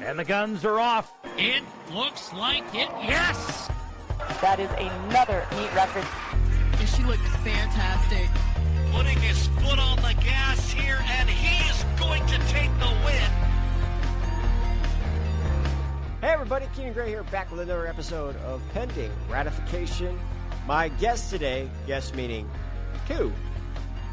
And the guns are off. It looks like it. Yes! That is another meet record. And she looked fantastic. Putting his foot on the gas here, and he is going to take the win. Hey everybody, Keenan Gray here, back with another episode of Pending Ratification. My guests today, guests meaning two,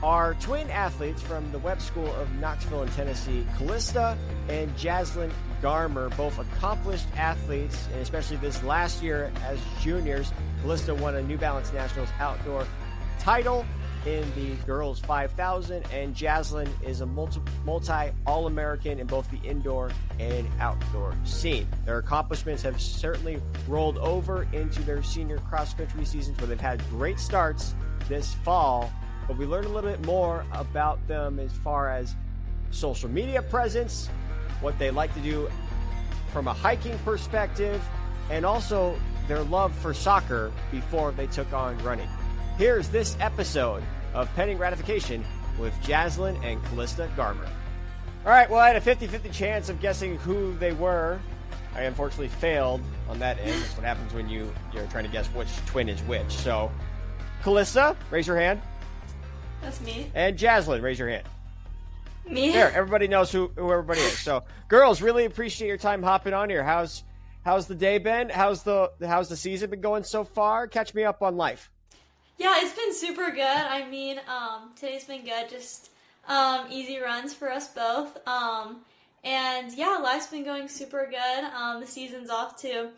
are twin athletes from the Webb School of Knoxville in Tennessee, Calysta and Jazzlyn Garmer, both accomplished athletes, and especially this last year as juniors. Calysta won a New Balance Nationals outdoor title in the girls 5,000, and Jazzlyn is a multi All-American in both the indoor and outdoor scene. Their accomplishments have certainly rolled over into their senior cross-country seasons, where they've had great starts this fall, but we learned a little bit more about them as far as social media presence, what they like to do from a hiking perspective, and also their love for soccer before they took on running. Here's this episode of Pending Ratification with Jazzlyn and Calysta Garmer. All right, well, I had a 50-50 chance of guessing who they were. I unfortunately failed on that end. That's what happens when you're trying to guess which twin is which. So, Calysta, raise your hand. That's me. And Jazzlyn, raise your hand. Me. There, everybody knows who everybody is. So, girls, really appreciate your time hopping on here. How's the day been? How's the season been going so far? Catch me up on life. Yeah, it's been super good. I mean, today's been good. Just easy runs for us both. And yeah, life's been going super good. The season's off to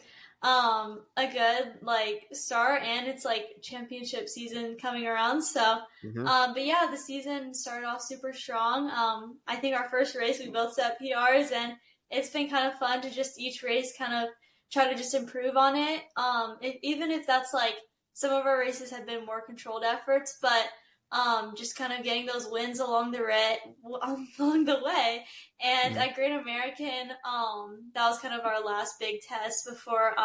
a good start, and it's championship season coming around. So, but yeah, the season started off super strong. I think our first race we both set PRs, and it's been kind of fun to just each race kind of try to just improve on it. Even if that's some of our races have been more controlled efforts, but just kind of getting those wins along the way. And at Great American, that was kind of our last big test before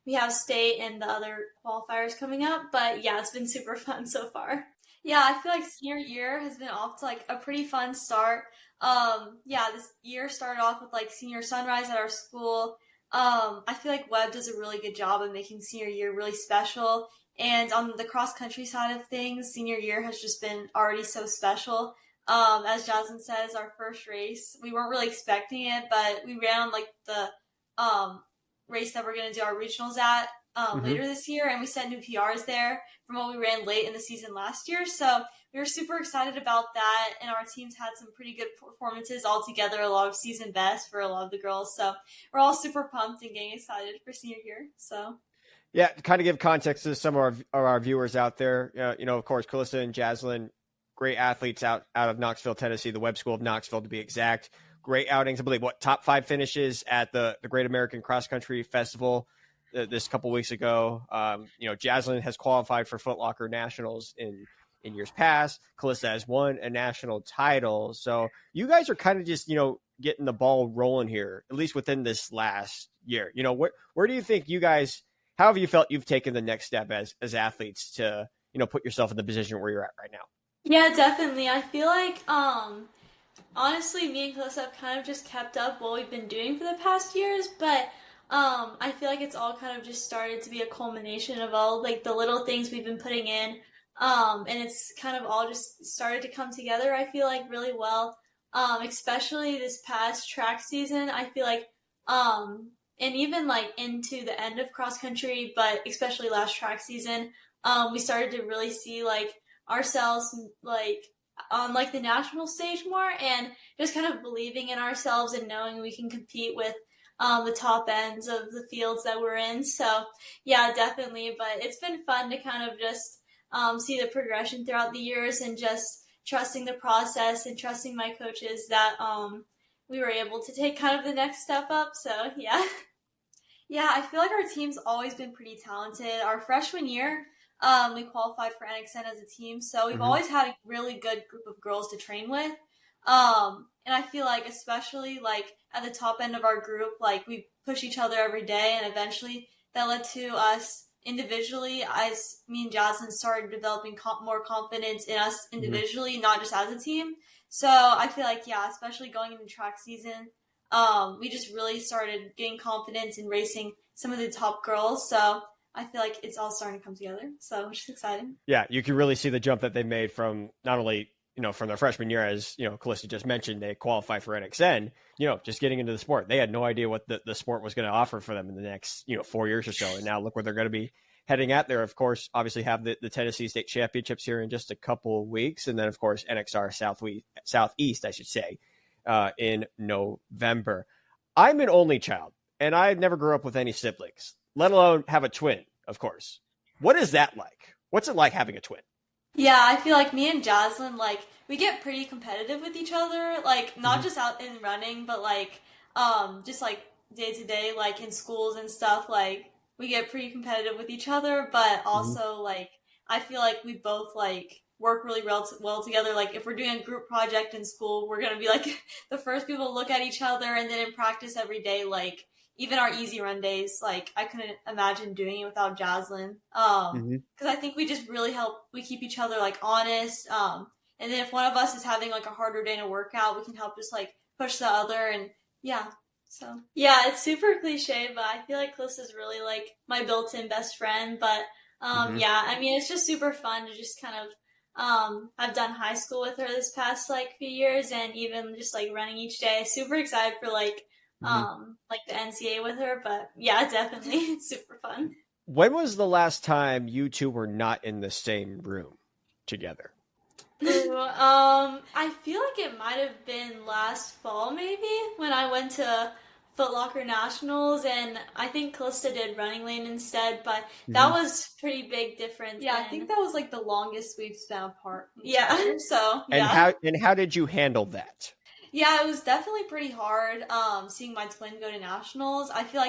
we have state and the other qualifiers coming up. But yeah, it's been super fun so far. Yeah, I feel like senior year has been off to a pretty fun start. This year started off with senior sunrise at our school. I feel like Webb does a really good job of making senior year really special. And on the cross-country side of things, senior year has just been already so special. As Jazzlyn says, our first race, we weren't really expecting it, but we ran on the race that we're going to do our regionals at later this year, and we set new PRs there from what we ran late in the season last year. So we were super excited about that, and our teams had some pretty good performances all together, a lot of season best for a lot of the girls. So we're all super pumped and getting excited for senior year. So yeah, to kind of give context to some of our viewers out there, of course, Calysta and Jazzlyn, great athletes out of Knoxville, Tennessee, the Webb School of Knoxville to be exact. Great outings, I believe, top 5 finishes at the Great American Cross Country Festival this couple weeks ago. Jazzlyn has qualified for Foot Locker Nationals in years past. Calysta has won a national title. So you guys are kind of just, getting the ball rolling here, at least within this last year. Where do you think you guys, how have you felt you've taken the next step as athletes to, put yourself in the position where you're at right now? Yeah, definitely. I feel like, honestly, me and Calysta have kind of just kept up what we've been doing for the past years, but I feel like it's all kind of just started to be a culmination of all the little things we've been putting in. And it's kind of all just started to come together, I feel like, really well. Especially this past track season, I feel like, and even into the end of cross country, but especially last track season, we started to really see ourselves on the national stage more, and just kind of believing in ourselves and knowing we can compete with the top ends of the fields that we're in. So yeah, definitely. But it's been fun to kind of just see the progression throughout the years, and just trusting the process and trusting my coaches that we were able to take kind of the next step up. So yeah. Yeah, I feel like our team's always been pretty talented. Our freshman year, we qualified for NXN as a team, so we've always had a really good group of girls to train with. And I feel like, especially at the top end of our group, we push each other every day, and eventually that led to us individually, as me and Jazzlyn started developing more confidence in us individually, not just as a team. So I feel like, yeah, especially going into track season, we just really started getting confidence in racing some of the top girls. So I feel like it's all starting to come together. So which is exciting. Yeah, you can really see the jump that they made from not only, from their freshman year, as, Calysta just mentioned, they qualified for NXN, just getting into the sport. They had no idea what the sport was going to offer for them in the next, 4 years or so. And now look where they're going to be heading at. There, of course, obviously have the Tennessee State Championships here in just a couple of weeks. And then, of course, NXR Southeast, I should say, in November. I'm an only child, and I never grew up with any siblings, let alone have a twin, of course. What is that like? What's it like having a twin? Yeah, I feel like me and Jazzlyn, like, we get pretty competitive with each other, like, not just out in running, but, like, just, like, day to day, like, in schools and stuff, like, we get pretty competitive with each other, but also, like, I feel like we both, like, work really well together. Like, if we're doing a group project in school, we're gonna be, like, the first people to look at each other, and then in practice every day, like, even our easy run days, like, I couldn't imagine doing it without Jazzlyn. Because I think we just really we keep each other, like, honest. And then if one of us is having, like, a harder day in a workout, we can help just, like, push the other. And, yeah. So, yeah, it's super cliche, but I feel like Callista's really, like, my built-in best friend. But, yeah, I mean, it's just super fun to just kind of, I've done high school with her this past, like, few years, and even just, like, running each day. Super excited for, like the NCAA with her, but yeah, definitely. It's super fun. When was the last time you two were not in the same room together? I feel like it might have been last fall, maybe, when I went to Foot Locker Nationals, and I think Calysta did running lane instead, but that was pretty big difference. Yeah, I think that was like the longest we've spent apart. Yeah, so yeah. And how did you handle that? Yeah, it was definitely pretty hard seeing my twin go to nationals. I feel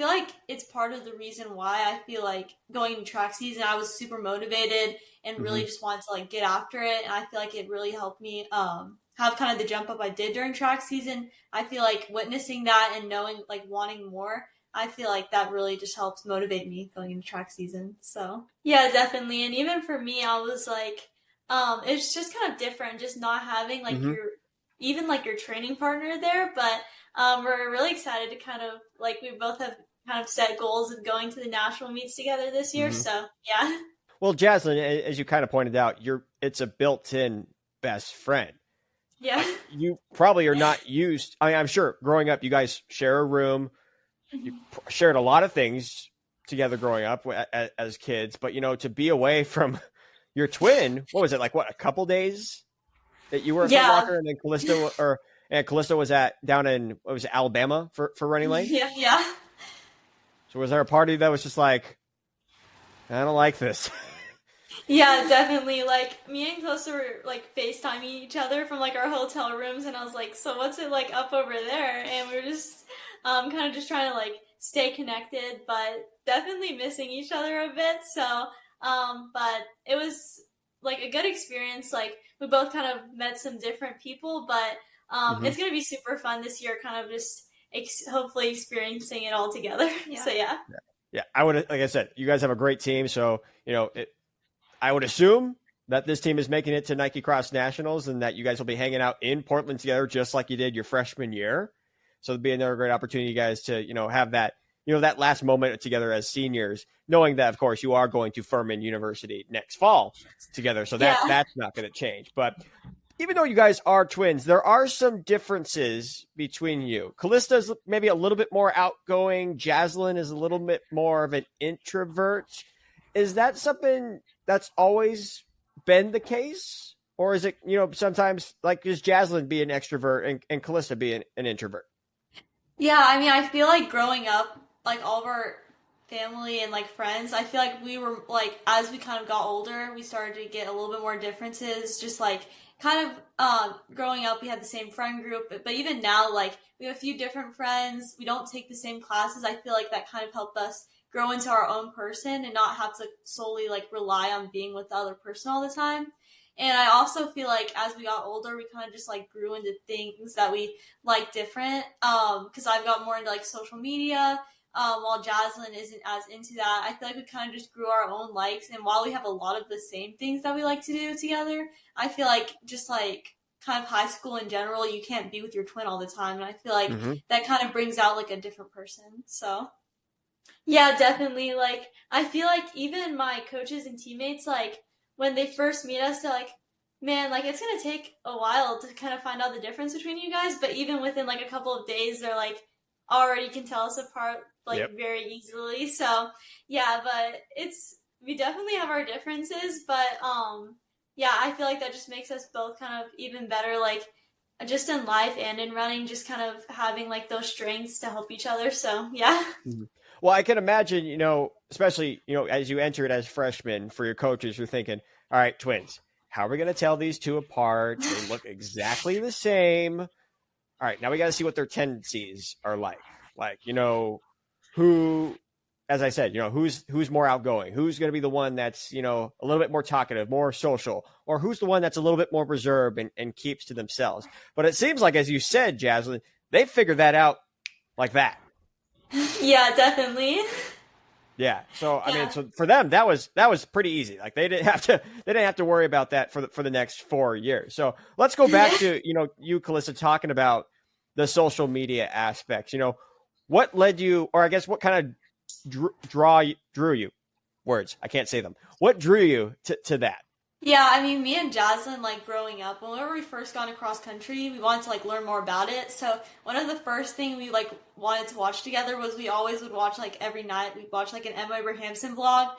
like it's part of the reason why I feel like going into track season, I was super motivated and really just wanted to like get after it. And I feel like it really helped me have kind of the jump up I did during track season. I feel like witnessing that and knowing, like, wanting more, I feel like that really just helps motivate me going into track season. So yeah, definitely. And even for me, I was like, it's just kind of different just not having like your training partner there, but we're really excited to kind of, like, we both have kind of set goals of going to the national meets together this year. So yeah. Well, Jazzlyn, as you kind of pointed out, it's a built-in best friend. Yeah. You probably are not used. I mean, I'm sure growing up, you guys share a room. You shared a lot of things together growing up as kids, but to be away from your twin, what was it, like, a couple days that you were at Foot Locker, and then Calysta was down in, what was it, Alabama for running lane? Yeah. So was there a party that was just like, I don't like this? Yeah, definitely. Like, me and Calysta were, like, FaceTiming each other from, like, our hotel rooms, and I was like, so what's it like up over there? And we were just kind of just trying to, like, stay connected, but definitely missing each other a bit. So, but it was, like, a good experience. Like, we both kind of met some different people, but it's going to be super fun this year, kind of just hopefully experiencing it all together. Yeah. So, yeah. I would, like I said, you guys have a great team. So, I would assume that this team is making it to Nike Cross Nationals and that you guys will be hanging out in Portland together just like you did your freshman year. So it'll be another great opportunity, you guys, to, have that, that last moment together as seniors, knowing that, of course, you are going to Furman University next fall together. So that's not going to change. But even though you guys are twins, there are some differences between you. Calysta is maybe a little bit more outgoing. Jazzlyn is a little bit more of an introvert. Is that something that's always been the case? Or is it, sometimes, like, does Jazzlyn be an extrovert and Calysta be an introvert? Yeah, I mean, I feel like growing up, like, all of our family and, like, friends, I feel like we were, like, as we kind of got older, we started to get a little bit more differences. Just, like, kind of growing up, we had the same friend group. But even now, like, we have a few different friends. We don't take the same classes. I feel like that kind of helped us grow into our own person and not have to solely, like, rely on being with the other person all the time. And I also feel like as we got older, we kind of just, like, grew into things that we like different. Because I've got more into, like, social media, while Jazzlyn isn't as into that. I feel like we kind of just grew our own likes. And while we have a lot of the same things that we like to do together, I feel like just, like, kind of high school in general, you can't be with your twin all the time. And I feel like Mm-hmm. that kind of brings out like a different person. So Yeah, definitely. Like, I feel like even my coaches and teammates, like, when they first meet us, they're like, man, like, it's going to take a while to kind of find out the difference between you guys. But even within, like, a couple of days, they're like, already can tell us apart, like, Yep. very easily. So, yeah, but we definitely have our differences. But, yeah, I feel like that just makes us both kind of even better, like, just in life and in running, just kind of having, like, those strengths to help each other. So, yeah. Well, I can imagine, especially, as you entered as freshmen for your coaches, you're thinking, all right, twins, how are we going to tell these two apart? They look exactly the same. All right, now we got to see what their tendencies are like. Like, who, as I said, who's more outgoing? Who's going to be the one that's, a little bit more talkative, more social, or who's the one that's a little bit more reserved and keeps to themselves? But it seems like, as you said, Jazzlyn, they figured that out like that. Yeah, definitely. Yeah. So I Yeah. mean, so for them, that was pretty easy. Like they didn't have to worry about that for the next 4 years. So let's go back to, you, Calysta, talking about the social media aspects. What led you, or I guess what kind of drew you? Words, I can't say them. What drew you to that? yeah, I mean, me and Jazzlyn, like growing up, whenever we first got into cross country, we wanted to like learn more about it. So one of the first thing we like wanted to watch together was we always would watch like every night. We'd watch like an Emma Abrahamson vlog.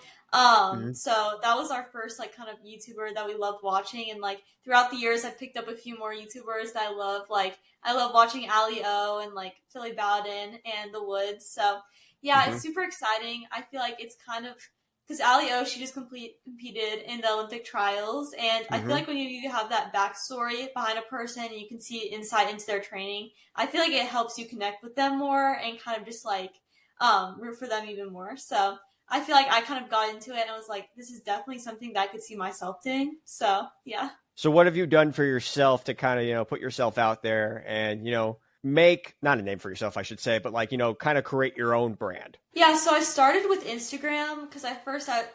So that was our first like kind of YouTuber that we loved watching, and like throughout the years, I've picked up a few more YouTubers that I love. Like I love watching Ali O and like Philly Bowden and The Woods. So yeah, it's super exciting. I feel like it's kind of because Ali O, she just competed in the Olympic trials, and I feel like when you have that backstory behind a person and you can see insight into their training, I feel like it helps you connect with them more and kind of just like root for them even more. So I feel like I kind of got into it and I was like, this is definitely something that I could see myself doing. So yeah. So what have you done for yourself to kind of, put yourself out there and, make, not a name for yourself, I should say, but like, kind of create your own brand? Yeah, so I started with Instagram because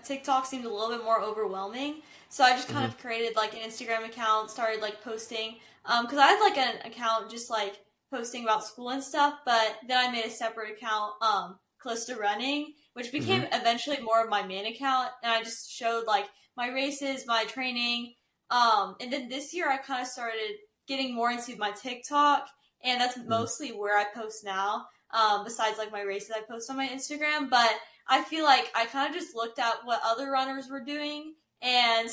TikTok seemed a little bit more overwhelming. So I just kind of created like an Instagram account, started like posting. Because I had like an account just like posting about school and stuff, but then I made a separate account, Calysta Running, which became eventually more of my main account. And I just showed like my races, my training. And then this year I kind of started getting more into my TikTok. And that's mostly where I post now, besides like my races I post on my Instagram. But I feel like I kind of just looked at what other runners were doing and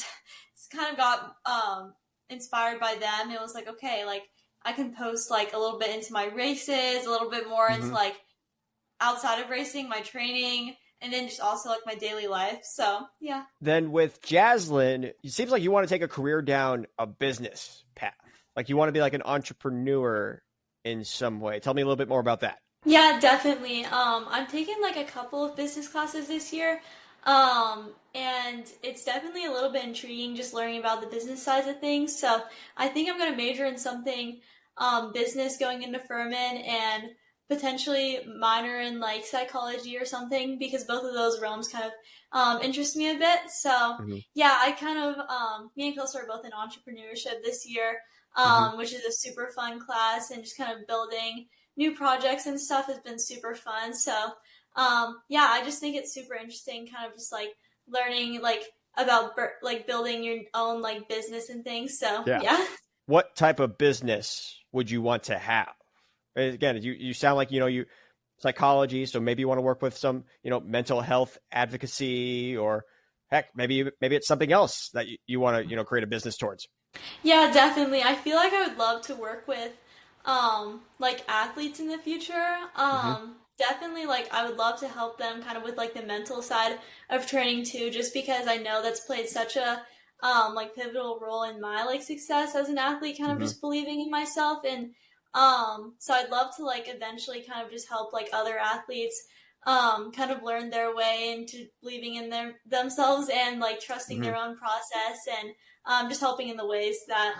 kind of got inspired by them. It was like, okay, like I can post like a little bit into my races, a little bit more into like outside of racing, my training, and then just also like my daily life. So yeah. Then with Jazzlyn, it seems like you want to take a career down a business path. Like you want to be like an entrepreneur in some way. Tell me a little bit more about that. Yeah, definitely. I'm taking like a couple of business classes this year. And it's definitely a little bit intriguing just learning about the business side of things. So I think I'm going to major in something, business going into Furman, and potentially minor in like psychology or something, because both of those realms kind of, interest me a bit. So yeah, I kind of, me and Calysta are both in entrepreneurship this year, which is a super fun class, and just kind of building new projects and stuff has been super fun. So, yeah, I just think it's super interesting, kind of just like learning like about like building your own like business and things. So yeah. What type of business would you want to have? Again, you sound like, you psychology. So maybe you want to work with some, mental health advocacy, or heck, maybe it's something else that you want to, create a business towards. Yeah, definitely. I feel like I would love to work with, like athletes in the future. Definitely, like I would love to help them kind of with like the mental side of training too, just because I know that's played such a, like pivotal role in my like success as an athlete, kind of just believing in myself. And, so I'd love to like eventually kind of just help like other athletes, kind of learn their way into believing in themselves and like trusting their own process, and, just helping in the ways that,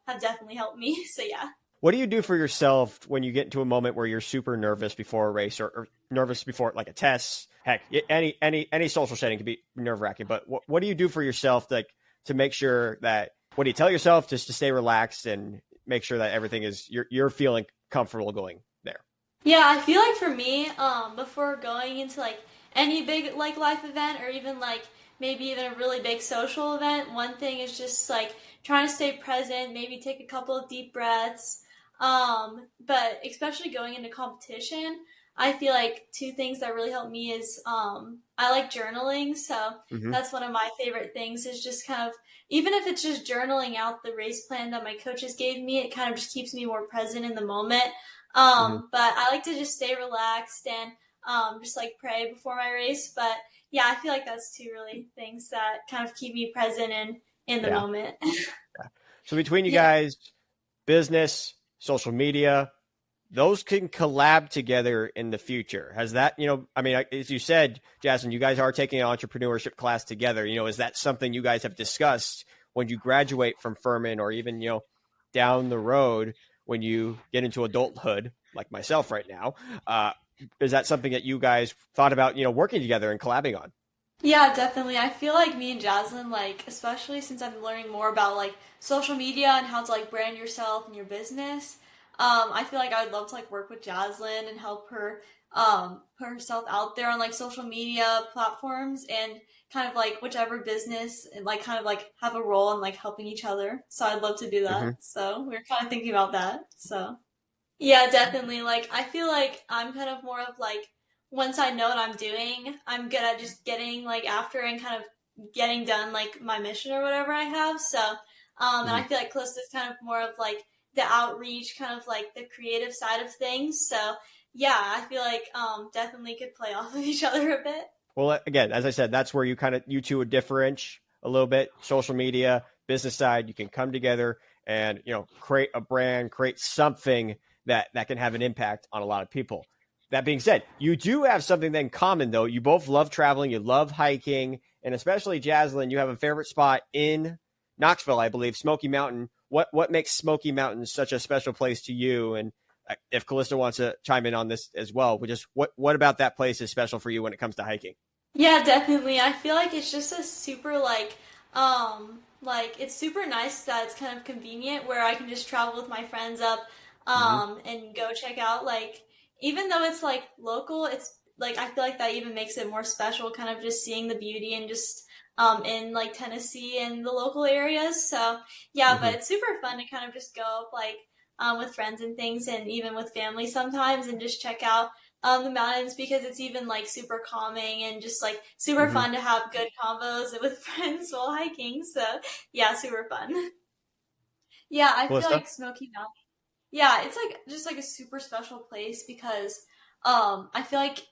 have definitely helped me. So yeah. What do you do for yourself when you get into a moment where you're super nervous before a race, or nervous before like a test? Heck, any social setting can be nerve wracking, but what do you do for yourself like to make sure that what do you tell yourself just to stay relaxed and make sure that everything is you're feeling comfortable going there? Yeah, I feel like for me, before going into like any big like life event or even like maybe even a really big social event, one thing is just like trying to stay present, maybe take a couple of deep breaths. But especially going into competition, I feel like two things that really help me is I like journaling, so that's one of my favorite things is just kind of, even if it's just journaling out the race plan that my coaches gave me, it kind of just keeps me more present in the moment. But I like to just stay relaxed and just like pray before my race. But yeah, I feel like that's two really things that kind of keep me present and in the moment. So between you guys, business, social media, those can collab together in the future. Has that, I mean, as you said, Jazzlyn, you guys are taking an entrepreneurship class together. Is that something you guys have discussed when you graduate from Furman or even, down the road when you get into adulthood, like myself right now? Is that something that you guys thought about, working together and collabing on? Yeah, definitely. I feel like me and Jazzlyn, like, especially since I'm learning more about like social media and how to like brand yourself and your business, I feel like I would love to like work with Jazzlyn and help her put herself out there on like social media platforms and kind of like whichever business and like kind of like have a role in like helping each other. So I'd love to do that. So we were kind of thinking about that. So yeah, definitely. Like I feel like I'm kind of more of like, once I know what I'm doing, I'm good at just getting like after and kind of getting done like my mission or whatever I have. So and I feel like Calysta is kind of more of like the outreach, kind of like the creative side of things. So yeah, I feel like definitely could play off of each other a bit. Well, again, as I said, that's where you two would differentiate a little bit. Social media, business side, you can come together and, create a brand, create something that can have an impact on a lot of people. That being said, you do have something in common, though. You both love traveling, you love hiking, and especially Jazzlyn, you have a favorite spot in Knoxville, I believe, Smoky Mountain. What makes Smoky Mountain such a special place to you? And if Calysta wants to chime in on this as well, what about that place is special for you when it comes to hiking? Yeah, definitely. I feel like it's just a super like it's super nice that it's kind of convenient where I can just travel with my friends up and go check out like, even though it's like local, it's like I feel like that even makes it more special, kind of just seeing the beauty and just in like Tennessee and the local areas. So yeah, but it's super fun to kind of just go up like with friends and things and even with family sometimes and just check out the mountains because it's even like super calming and just like super fun to have good combos with friends while hiking. So yeah, super fun. Yeah, I feel like Smoky Mountain. Yeah, it's like just like a super special place because I feel like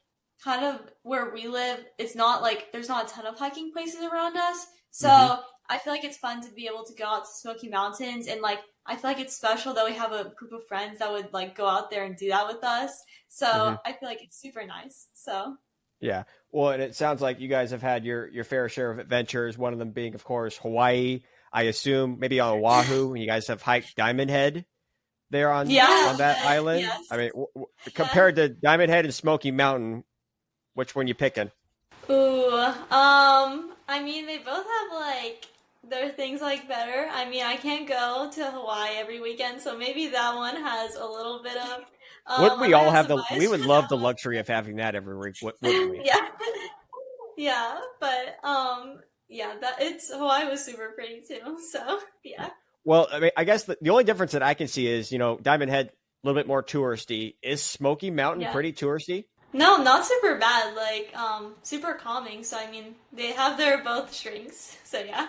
kind of where we live, it's not like there's not a ton of hiking places around us. So I feel like it's fun to be able to go out to Smoky Mountains and like I feel like it's special that we have a group of friends that would like go out there and do that with us. So I feel like it's super nice. So yeah. Well, and it sounds like you guys have had your fair share of adventures, one of them being, of course, Hawaii. I assume maybe on Oahu, when you guys have hiked Diamond Head there on that island. Yes. I mean, compared to Diamond Head and Smoky Mountain, which one you picking? Ooh, I mean, they both have like their things like better. I mean, I can't go to Hawaii every weekend, so maybe that one has a little bit of. Wouldn't we all have we would love the luxury of having that every week, wouldn't we? Yeah, yeah, but Hawaii was super pretty too. So yeah. Well, I mean, I guess the only difference that I can see is, Diamond Head, a little bit more touristy. Is Smoky Mountain pretty touristy? No, not super bad. Like, super calming. So, I mean, they have their both strengths. So, yeah.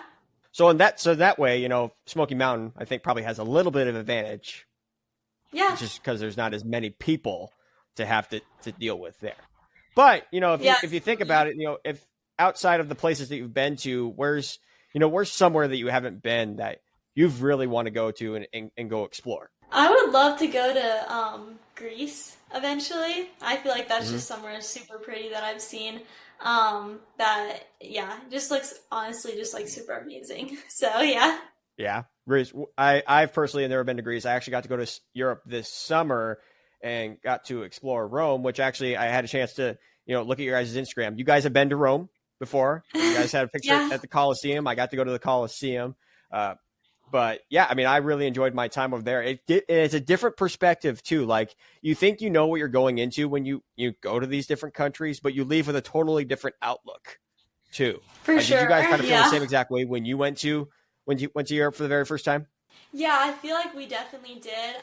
So that way, Smoky Mountain, I think, probably has a little bit of advantage. Yeah. Just because there's not as many people to have to deal with there. But, if you think about it, if outside of the places that you've been to, where's somewhere that you haven't been that you've really want to go to and go explore? I would love to go to Greece eventually. I feel like that's just somewhere super pretty that I've seen. Just looks honestly just like super amazing. So yeah. Yeah, Greece. I've personally never been to Greece. I actually got to go to Europe this summer and got to explore Rome, which actually I had a chance to look at your guys' Instagram. You guys have been to Rome before. You guys had a picture at the Colosseum. I got to go to the Colosseum. But yeah, I mean, I really enjoyed my time over there. It's a different perspective too. Like you think you know what you're going into when you go to these different countries, but you leave with a totally different outlook too. For sure. Did you guys kind of feel the same exact way when you went to Europe for the very first time? Yeah, I feel like we definitely did.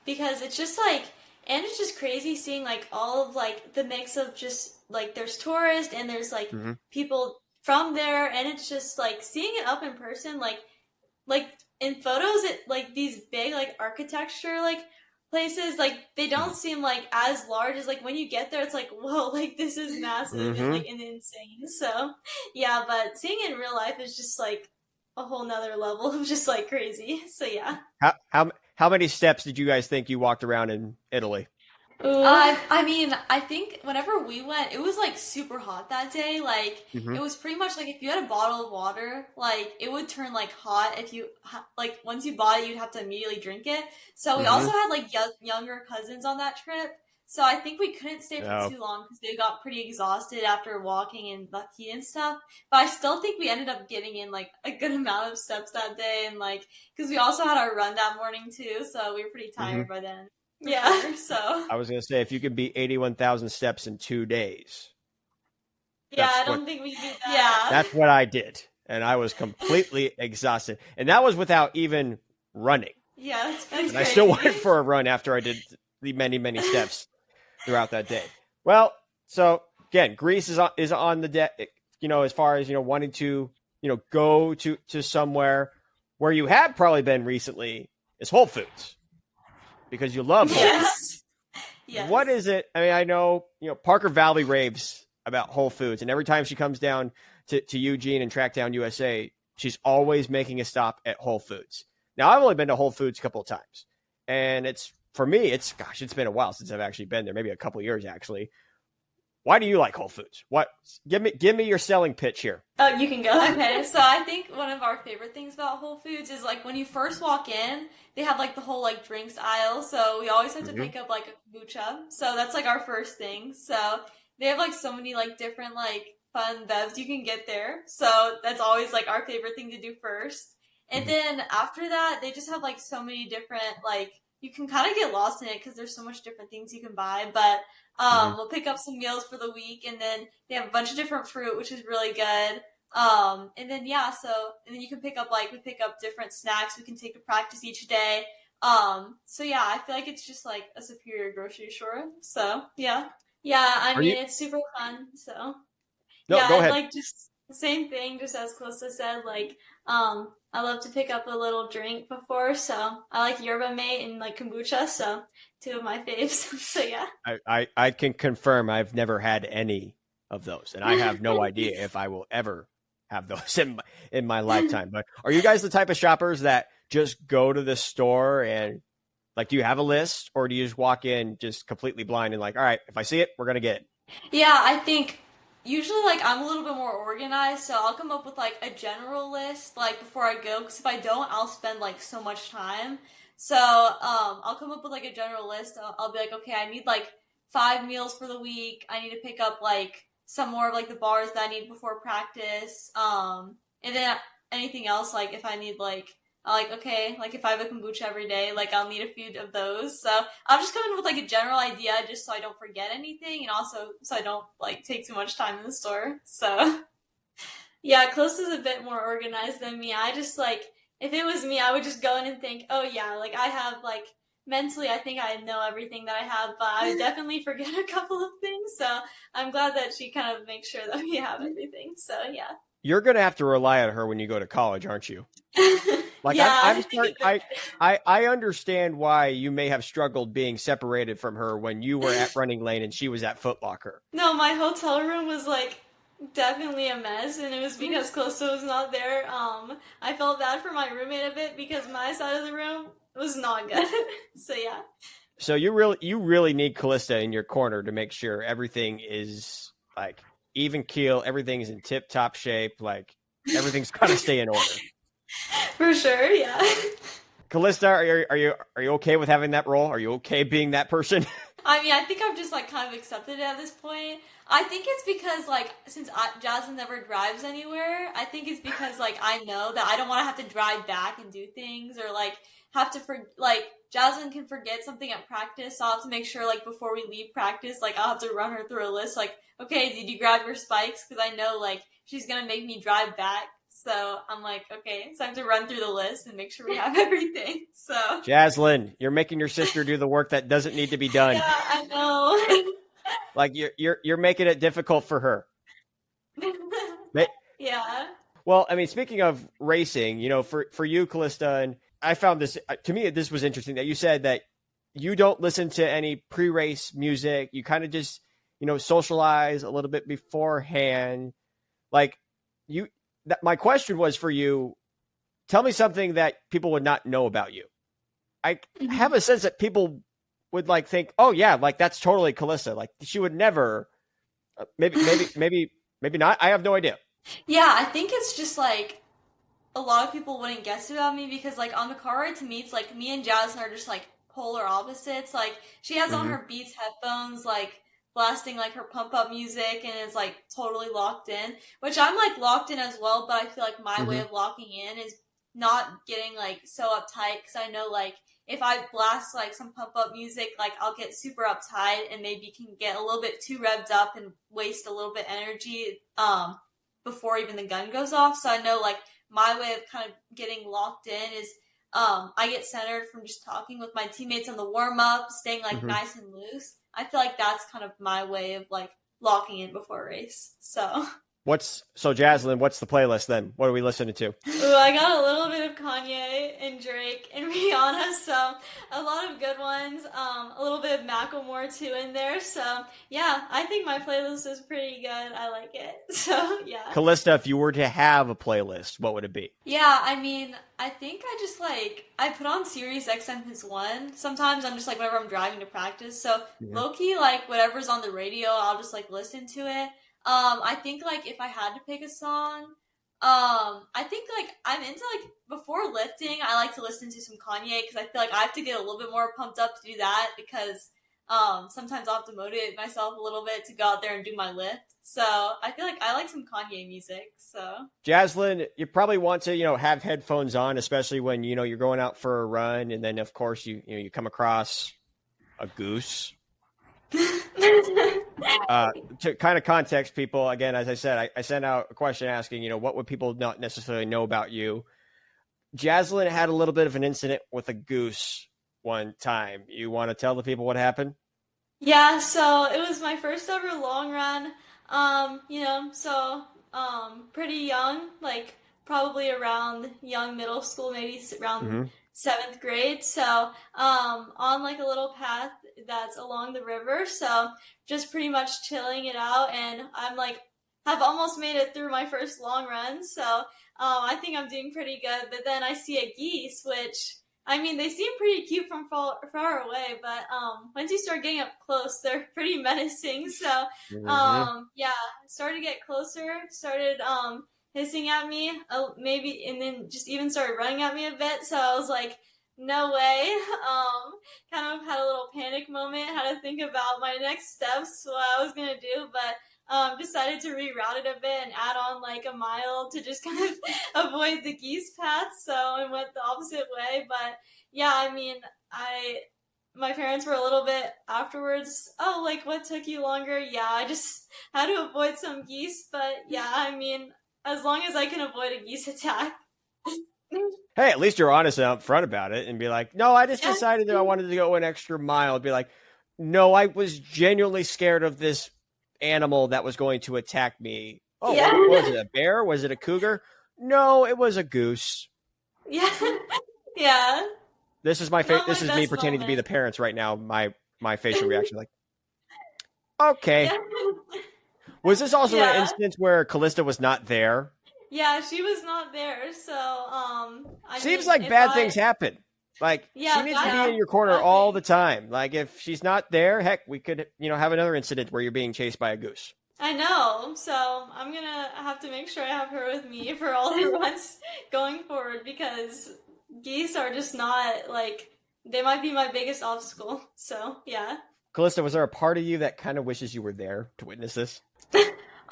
Because it's just like, and it's just crazy seeing like all of like the mix of just like there's tourists and there's like people from there, and it's just like seeing it up in person, like in photos, it like these big like architecture like places, like they don't seem like as large as like when you get there, it's like whoa, like this is massive and like and insane. So yeah, but seeing it in real life is just like a whole nother level of just like crazy. So yeah. How many steps did you guys think you walked around in Italy? I mean, I think whenever we went, it was like super hot that day. Like it was pretty much like if you had a bottle of water, like it would turn like hot if you like once you bought it, you'd have to immediately drink it. So we also had like younger cousins on that trip. So I think we couldn't stay for too long because they got pretty exhausted after walking and the heat and stuff. But I still think we ended up getting in like a good amount of steps that day, and like because we also had our run that morning too, so we were pretty tired by then. Yeah. Sure, so I was gonna say if you could beat 81,000 steps in 2 days. Yeah, I don't think we did that. Yeah. That's what I did, and I was completely exhausted, and that was without even running. Yeah, that's And crazy. I still went for a run after I did the many steps throughout that day. Well, so again, Greece is on the deck, as far as, wanting to, go to somewhere where you have probably been recently is Whole Foods because you love Whole Foods. Yes. What is it? I mean, I know, Parker Valley raves about Whole Foods, and every time she comes down to Eugene and Trackdown USA, she's always making a stop at Whole Foods. Now, I've only been to Whole Foods a couple of times, and for me, it's been a while since I've actually been there, maybe a couple of years actually. Why do you like Whole Foods? What? Give me your selling pitch here. Oh, you can go. Okay, so I think one of our favorite things about Whole Foods is like when you first walk in, they have like the whole like drinks aisle. So we always have to pick up like a kombucha. So that's like our first thing. So they have like so many like different like fun bevs you can get there. So that's always like our favorite thing to do first. And then after that, they just have like so many different like you can kind of get lost in it because there's so much different things you can buy. But we'll pick up some meals for the week, and then they have a bunch of different fruit, which is really good. And then and then you can pick up we pick up different snacks we can take to practice each day. So yeah, I feel like it's just like a superior grocery store. So yeah, I mean it's super fun. So No, yeah, go ahead. like just the same thing, just as Calysta said. Like I love to pick up a little drink before, so I like yerba mate and like kombucha. So 2 of my faves. So yeah. I can confirm I've never had any of those, and I have no idea if I will ever have those in my lifetime. But are you guys the type of shoppers that just go to the store and like, do you have a list, or do you just walk in just completely blind and like, all right, if I see it, we're gonna get it? Yeah, I think usually like I'm a little bit more organized, so I'll come up with like a general list like before I go, because if I don't, I'll spend like so much time. So I'll come up with like a general list. I'll be like, okay, I need like 5 meals for the week. I need to pick up like some more of like the bars that I need before practice. And then anything else, like if I need okay, like if I have a kombucha every day, like I'll need a few of those. So I'll just come in with like a general idea just so I don't forget anything, and also so I don't like take too much time in the store. So Yeah, Calysta's a bit more organized than me. I just like, if it was me, I would just go in and think, oh yeah, like I have like, mentally I think I know everything that I have, but I would definitely forget a couple of things. So I'm glad that she kind of makes sure that we have everything. So yeah. You're gonna have to rely on her when you go to college, aren't you? Like Yeah. I understand why you may have struggled being separated from her when you were at Running Lane and she was at Foot Locker. No, my hotel room was like definitely a mess, and it was because Calysta was not there. I felt bad for my roommate a bit because my side of the room was not good. So yeah. So you really need Calysta in your corner to make sure everything is like even keel, everything's in tip top shape, like everything's gotta stay in order. For sure, yeah. Calysta, are you okay with having that role? Are you okay being that person? I mean, I think I've just like kind of accepted it at this point. I think it's because like since Jazzlyn never drives anywhere, I think it's because like I know that I don't want to have to drive back and do things or like have to like Jazzlyn can forget something at practice, so I'll have to make sure like before we leave practice, like I'll have to run her through a list like, okay, did you grab your spikes? Because I know like she's gonna make me drive back. So I'm like, okay, so I have to run through the list and make sure we have everything. So Jazzlyn, you're making your sister do the work that doesn't need to be done. yeah, I know. Like you're making it difficult for her. Yeah. Well, I mean, speaking of racing, you know, for you, Calysta, and I found this, to me, this was interesting that you said that you don't listen to any pre-race music. You kind of just, you know, socialize a little bit beforehand. Like my question was for you, tell me something that people would not know about you. I have a sense that people would like think, oh yeah, like that's totally Calysta. Like she would never, maybe not. I have no idea. Yeah, I think it's just like a lot of people wouldn't guess about me because like on the car ride to me, it's like me and Jazzlyn are just like polar opposites. Like she has on her Beats headphones, like blasting like her pump up music and is like totally locked in, which I'm like locked in as well, but I feel like my way of locking in is not getting like so uptight because I know like if I blast like some pump up music, like I'll get super uptight and maybe can get a little bit too revved up and waste a little bit energy before even the gun goes off. So I know like my way of kind of getting locked in is I get centered from just talking with my teammates on the warm up, staying like nice and loose. I feel like that's kind of my way of like locking in before a race. So Jazzlyn, what's the playlist then? What are we listening to? Ooh, I got a little bit of Kanye and Drake and Rihanna, so a lot of good ones. A little bit of Macklemore too in there. So yeah, I think my playlist is pretty good. I like it. So yeah. Calysta, if you were to have a playlist, what would it be? Yeah, I mean, I think I just like I put on Sirius XM1. Sometimes I'm just like whenever I'm driving to practice. So low key, like whatever's on the radio, I'll just like listen to it. I think like if I had to pick a song, I think like I'm into like before lifting, I like to listen to some Kanye because I feel like I have to get a little bit more pumped up to do that because sometimes I'll have to motivate myself a little bit to go out there and do my lift. So I feel like I like some Kanye music. So Jazzlyn, you probably want to, you know, have headphones on, especially when, you know, you're going out for a run and then of course you come across a goose. To kind of context people, again, as I said, I sent out a question asking, you know, what would people not necessarily know about you? Jazzlyn had a little bit of an incident with a goose one time. You want to tell the people what happened? yeah, so it was my first ever long run. Pretty young, like probably around young middle school, maybe around 7th grade. So on like a little path that's along the river. So just pretty much chilling it out. And I'm like, have almost made it through my first long run. So I think I'm doing pretty good. But then I see a geese, which, I mean, they seem pretty cute from far away. But once you start getting up close, they're pretty menacing. So started to get closer, started hissing at me, maybe, and then just even started running at me a bit. So I was like, no way. Kind of had a little panic moment, had to think about my next steps, what I was going to do, but decided to reroute it a bit and add on like a mile to just kind of avoid the geese path, so I went the opposite way. But yeah, I mean, my parents were a little bit afterwards, oh, like, what took you longer? Yeah, I just had to avoid some geese, but yeah, I mean, as long as I can avoid a geese attack. Hey, at least you're honest and upfront about it and be like, no, I just decided that I wanted to go an extra mile. It'd be like, no, I was genuinely scared of this animal that was going to attack me. Oh, yeah. Was it a bear? Was it a cougar? No, it was a goose. Yeah. Yeah. This is this is me pretending to be the parents right now. My facial reaction, like, okay. Yeah. Was this also an instance where Calysta was not there? Yeah, she was not there, so Seems like bad things happen. Like, she needs to be in your corner all the time. Like, if she's not there, heck, we could, have another incident where you're being chased by a goose. I know, so I'm gonna have to make sure I have her with me for all the runs going forward, because geese are just not, like, they might be my biggest obstacle, so, yeah. Calysta, was there a part of you that kind of wishes you were there to witness this?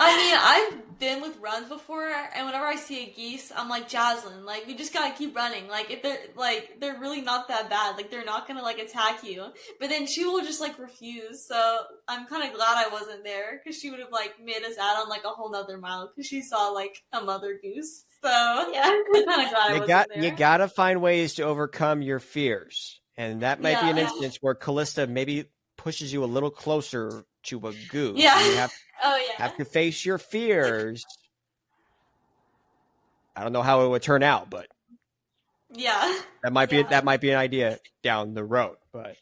I mean, I've been with runs before, and whenever I see a geese, I'm like, Jazzlyn, like, we just gotta keep running. Like, if they're really not that bad. Like, they're not gonna, like, attack you. But then she will just, like, refuse. So I'm kind of glad I wasn't there, because she would have, like, made us out on, like, a whole nother mile, because she saw, like, a mother goose. So, yeah, I'm kind of glad I wasn't there. You gotta find ways to overcome your fears. And that might be an instance where Calysta maybe pushes you a little closer to a goose. Yeah. You have Oh, have to face your fears. I don't know how it would turn out, but yeah, that might be an idea down the road. But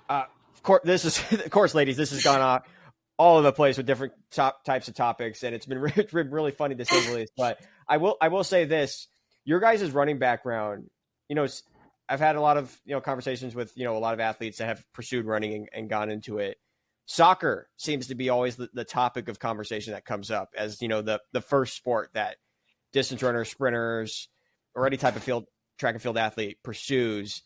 of course, ladies, this has gone all over the place with different types of topics, and it's been really funny to say the least. But I will say this: your guys' running background, I've had a lot of conversations with a lot of athletes that have pursued running and gone into it. Soccer seems to be always the topic of conversation that comes up as, the first sport that distance runners, sprinters, or any type of track and field athlete pursues.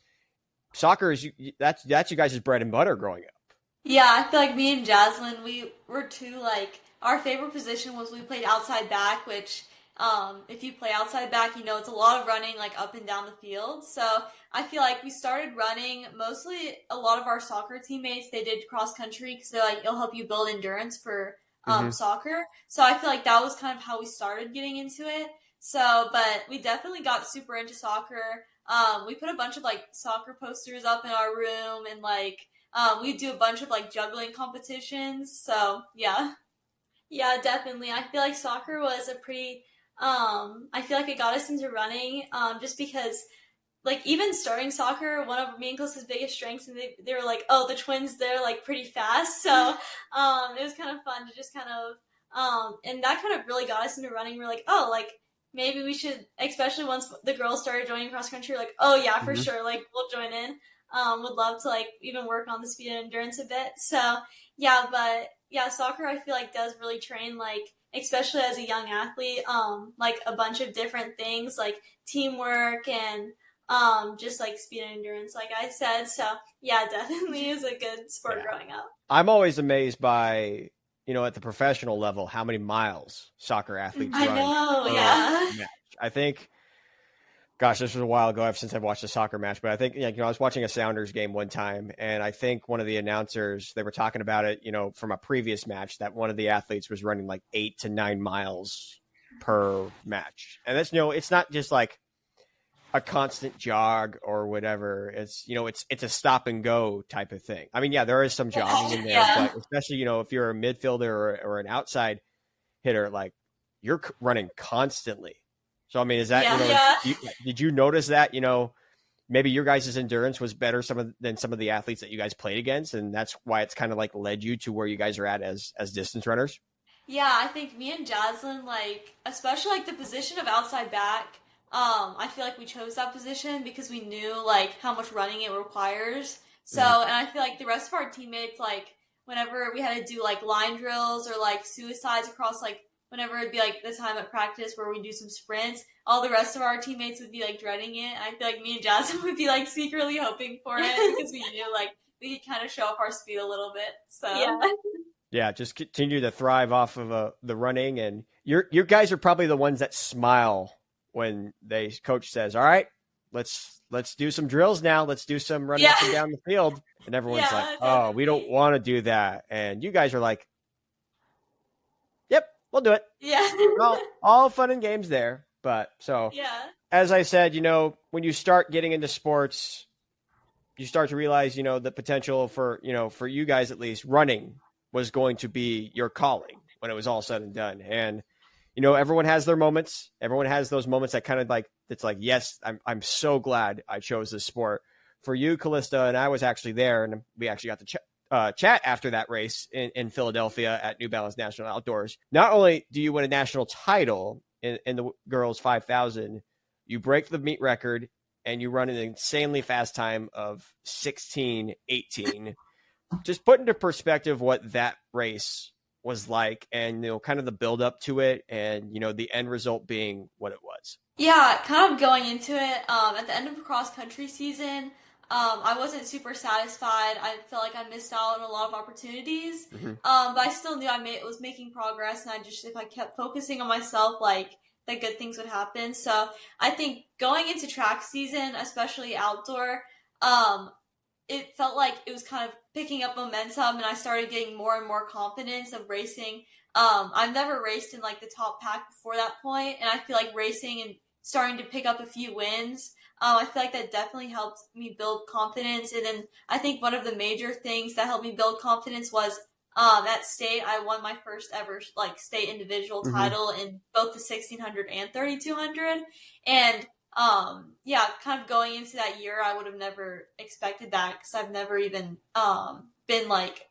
Soccer is that's you guys' bread and butter growing up. Yeah, I feel like me and Jazzlyn, we were two, like, our favorite position was we played outside back, which, if you play outside back, it's a lot of running, like, up and down the field. So I feel like we started running, mostly a lot of our soccer teammates, they did cross country because they're like, it'll help you build endurance for soccer. So I feel like that was kind of how we started getting into it. So, but we definitely got super into soccer. We put a bunch of, like, soccer posters up in our room, and, like, we do a bunch of, like, juggling competitions. So, yeah. Yeah, definitely. I feel like soccer was a pretty, I feel like it got us into running, just because, like, even starting soccer, one of me and Calysta's biggest strengths, and they were like, oh, the twins, they're, like, pretty fast. So, it was kind of fun to just kind of, and that kind of really got us into running. We're like, oh, like, maybe we should, especially once the girls started joining cross country, like, oh yeah, for sure, like, we'll join in. Would love to, like, even work on the speed and endurance a bit. So, yeah, but yeah, soccer I feel like does really train, like, especially as a young athlete, like, a bunch of different things, like teamwork and just, like, speed and endurance, like I said. So, yeah, definitely is a good sport growing up. I'm always amazed by, at the professional level, how many miles soccer athletes run. I know, yeah. I think, gosh, this was a while ago since I've watched a soccer match, but I think, I was watching a Sounders game one time, and I think one of the announcers, they were talking about it, from a previous match, that one of the athletes was running like 8 to 9 miles per match. And that's, it's not just like a constant jog or whatever. It's, it's a stop and go type of thing. I mean, yeah, there is some jogging in there, but especially, if you're a midfielder or an outside hitter, like, you're running constantly. So, I mean, is that, did you notice that, maybe your guys' endurance was better than some of the athletes that you guys played against, and that's why it's kind of like led you to where you guys are at as distance runners? Yeah, I think me and Jazzlyn, like, especially, like, the position of outside back, I feel like we chose that position because we knew, like, how much running it requires. So, and I feel like the rest of our teammates, like, whenever we had to do, like, line drills or, like, suicides across, like, whenever it'd be, like, the time at practice where we do some sprints, all the rest of our teammates would be, like, dreading it. I feel like me and Jazzlyn would be, like, secretly hoping for it because we knew, like, we could kind of show off our speed a little bit. So, yeah, just continue to thrive off of the running. And your guys are probably the ones that smile when coach says, all right, let's do some drills now. Let's do some running up and down the field. And everyone's like, definitely. oh, we don't want to do that. And you guys are like, yep, we'll do it. Yeah. all fun and games there. But so, as I said, when you start getting into sports, you start to realize, the potential for you guys, at least, running was going to be your calling when it was all said and done. And, everyone has their moments. Everyone has those moments that kind of like, it's like, yes, I'm so glad I chose this sport. For you, Calysta, and I was actually there, and we actually got to chat after that race in Philadelphia at New Balance National Outdoors. Not only do you win a national title in the girls 5,000, you break the meet record and you run an insanely fast time of 16:18. Just put into perspective what that race was like, and kind of the build up to it, and the end result being what it was. Yeah, kind of going into it, at the end of the cross country season, I wasn't super satisfied. I felt like I missed out on a lot of opportunities. But I still knew was making progress, and if I kept focusing on myself, like, that good things would happen. So I think going into track season, especially outdoor, it felt like it was kind of picking up momentum, and I started getting more and more confidence of racing. I've never raced in like the top pack before that point, and I feel like racing and starting to pick up a few wins, I feel like that definitely helped me build confidence. And then I think one of the major things that helped me build confidence was at state, I won my first ever like state individual title in both the 1600 and 3200. And yeah, kind of going into that year, I would have never expected that, because I've never even been like,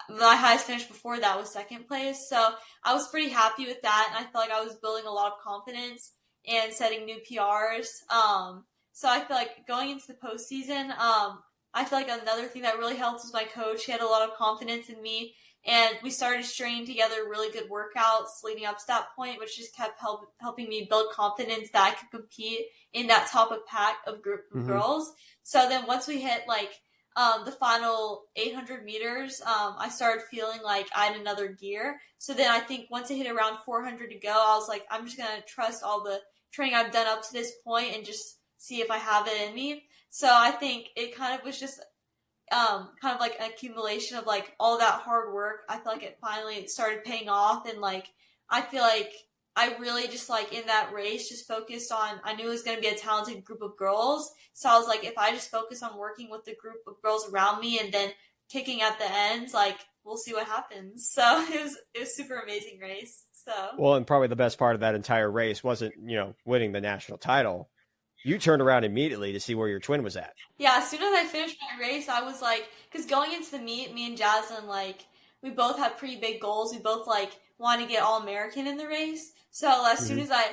my highest finish before that was second place. So I was pretty happy with that, and I felt like I was building a lot of confidence and setting new PRs. So I feel like going into the postseason, I feel like another thing that really helped was my coach. He had a lot of confidence in me, and we started stringing together really good workouts leading up to that point, which just kept helping me build confidence that I could compete in that top of pack of group of girls. So then once we hit like the final 800 meters, I started feeling like I had another gear. So then I think once I hit around 400 to go, I was like, I'm just going to trust all the training I've done up to this point and just see if I have it in me. So I think it kind of was just kind of like an accumulation of like all that hard work. I feel like it finally started paying off, and like I feel like I really just like in that race just focused on, I knew it was going to be a talented group of girls. So I was like, if I just focus on working with the group of girls around me and then kicking at the ends, like we'll see what happens. So it was super amazing race. So well, and probably the best part of that entire race wasn't, winning the national title. You turned around immediately to see where your twin was at. Yeah, as soon as I finished my race, I was like, because going into the meet, me and Jazzlyn, like, we both had pretty big goals. We both, like, wanted to get All-American in the race. So as soon as I